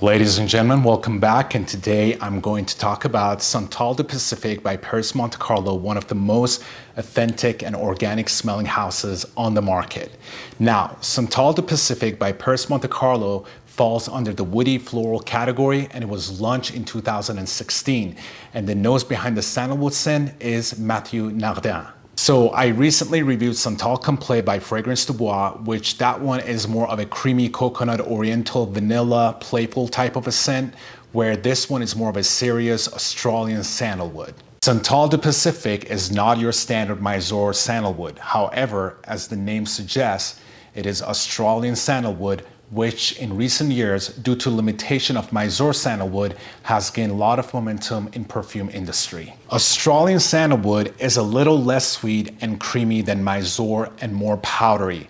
Ladies and gentlemen, welcome back, and today I'm going to talk about Santal du Pacifique by Perris Monte Carlo, one of the most authentic and organic smelling houses on the market. Now, Santal du Pacifique by Perris Monte Carlo falls under the woody floral category, and it was launched in 2016. And the nose behind the sandalwood scent is Mathieu Nardin. So I recently reviewed Santal Complet by Fragrance du Bois, which that one is more of a creamy coconut, oriental, vanilla, playful type of a scent, where this one is more of a serious Australian sandalwood. Santal du Pacifique is not your standard Mysore sandalwood. However, as the name suggests, it is Australian sandalwood, which in recent years, due to limitation of Mysore sandalwood, has gained a lot of momentum in perfume industry. Australian sandalwood is a little less sweet and creamy than Mysore and more powdery.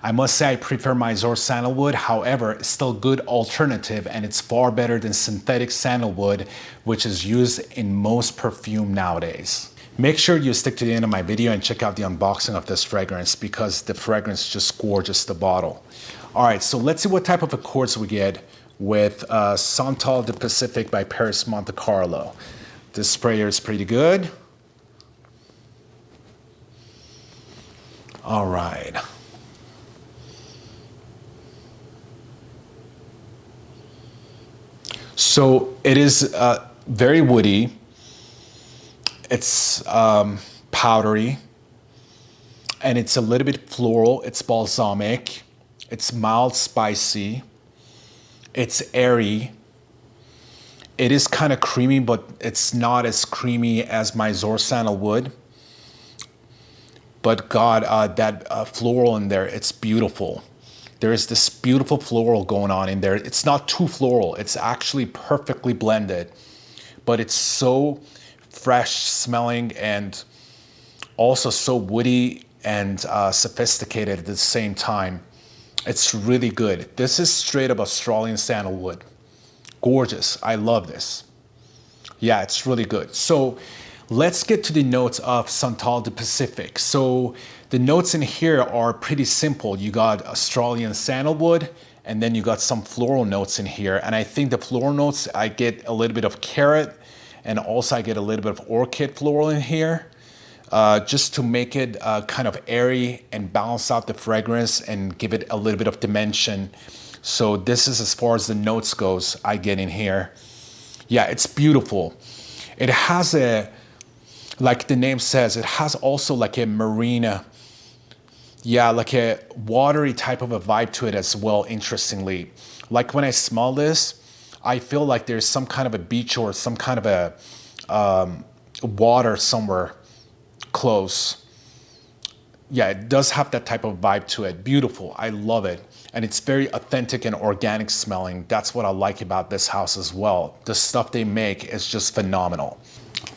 I must say I prefer Mysore sandalwood, however, it's still a good alternative and it's far better than synthetic sandalwood, which is used in most perfume nowadays. Make sure you stick to the end of my video and check out the unboxing of this fragrance because the fragrance is just gorgeous, the bottle. All right, so let's see what type of accords we get with Santal du Pacifique by Perris Monte Carlo. This sprayer is pretty good. All right. So it is very woody. It's powdery, and it's a little bit floral. It's balsamic. It's mild spicy. It's airy. It is kind of creamy, but it's not as creamy as Mysore sandalwood. But God, that floral in there, it's beautiful. There is this beautiful floral going on in there. It's not too floral. It's actually perfectly blended, but it's so fresh smelling and also so woody and sophisticated at the same time. It's really good. This is straight up Australian sandalwood. Gorgeous. I love this. Yeah, it's really good. So let's get to the notes of Santal du Pacifique. So the notes in here are pretty simple. You got Australian sandalwood, and then you got some floral notes in here. And I think the floral notes, I get a little bit of carrot, and also I get a little bit of orchid floral in here. Just to make it kind of airy and balance out the fragrance and give it a little bit of dimension. So this is as far as the notes goes I get in here. Yeah, it's beautiful. It has a, like the name says, it has also like a marina, yeah, like a watery type of a vibe to it as well, interestingly. Like when I smell this, I feel like there's some kind of a beach or some kind of a water somewhere close. Yeah, it does have that type of vibe to it. Beautiful. I love it. And it's very authentic and organic smelling. That's what I like about this house as well. The stuff they make is just phenomenal.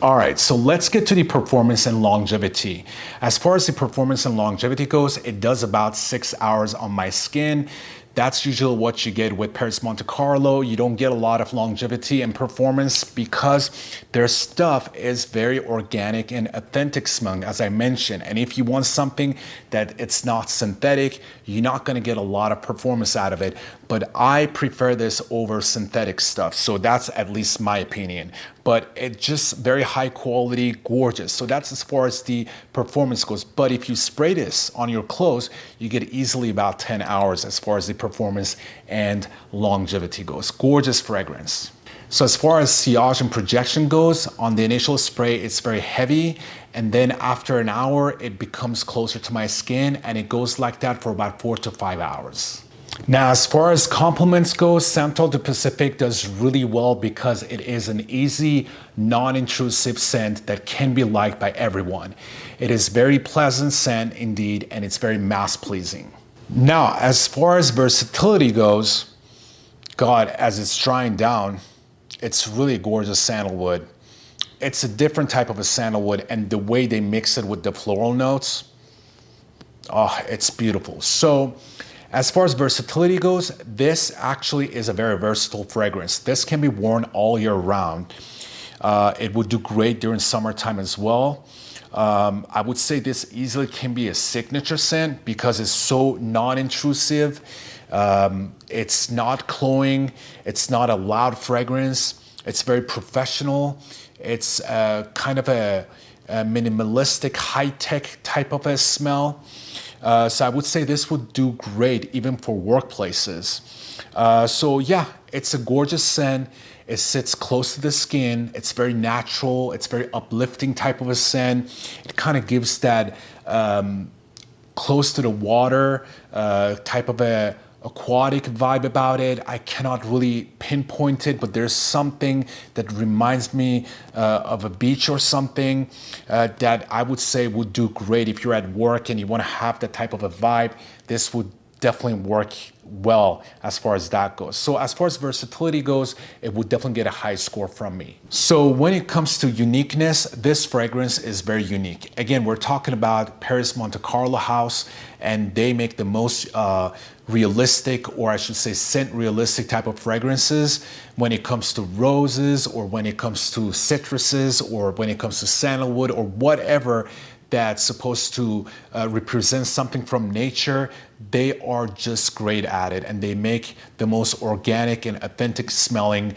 All right, so let's get to the performance and longevity. As far as the performance and longevity goes, it does about 6 hours on my skin. That's usually what you get with Perris Monte Carlo. You don't get a lot of longevity and performance because their stuff is very organic and authentic smelling, as I mentioned. And if you want something that it's not synthetic, you're not gonna get a lot of performance out of it. But I prefer this over synthetic stuff. So that's at least my opinion. But it's just very high quality, gorgeous. So that's as far as the performance goes. But if you spray this on your clothes, you get easily about 10 hours as far as the performance and longevity goes. Gorgeous fragrance. So as far as sillage and projection goes, on the initial spray, it's very heavy. And then after an hour, it becomes closer to my skin, and it goes like that for about 4 to 5 hours. Now, as far as compliments go, Santal du Pacifique does really well because it is an easy, non-intrusive scent that can be liked by everyone. It is very pleasant scent indeed, and it's very mass-pleasing. Now, as far as versatility goes, God, as it's drying down, it's really a gorgeous sandalwood. It's a different type of a sandalwood, and the way they mix it with the floral notes, oh, it's beautiful. So, as far as versatility goes, this actually is a very versatile fragrance. This can be worn all year round. It would do great during summertime as well. I would say this easily can be a signature scent because it's so non-intrusive. It's not cloying. It's not a loud fragrance. It's very professional. It's kind of a minimalistic, high-tech type of a smell. So I would say this would do great even for workplaces. So yeah, it's a gorgeous scent. It sits close to the skin. It's very natural. It's very uplifting type of a scent. It kind of gives that close to the water type of a aquatic vibe about it. I cannot really pinpoint it, but there's something that reminds me of a beach or something that I would say would do great if you're at work and you want to have that type of a vibe. This would definitely work well as far as that goes. So as far as versatility goes, it would definitely get a high score from me. So when it comes to uniqueness, this fragrance is very unique. Again, we're talking about Perris Monte Carlo house, and they make the most realistic, or I should say scent realistic type of fragrances when it comes to roses, or when it comes to citruses, or when it comes to sandalwood, or whatever that's supposed to represent something from nature. They are just great at it, and they make the most organic and authentic smelling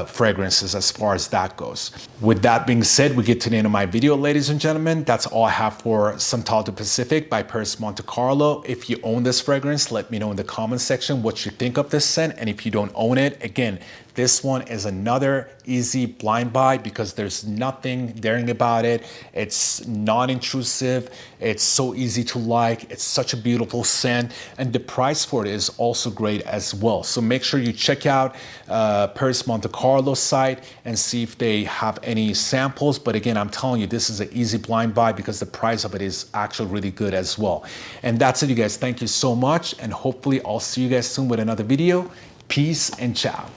fragrances as far as that goes. With that being said, we get to the end of my video, ladies and gentlemen. That's all I have for Santal du Pacifique by Perris Monte Carlo. If you own this fragrance, let me know in the comment section what you think of this scent. And if you don't own it, again, this one is another easy blind buy because there's nothing daring about it. It's non-intrusive. It's so easy to like. It's such a beautiful scent, and the price for it is also great as well. So make sure you check out Perris Monte Carlo site and see if they have any samples. But again, I'm telling you, this is an easy blind buy because the price of it is actually really good as well. And that's it, you guys. Thank you so much, and hopefully I'll see you guys soon with another video. Peace and ciao.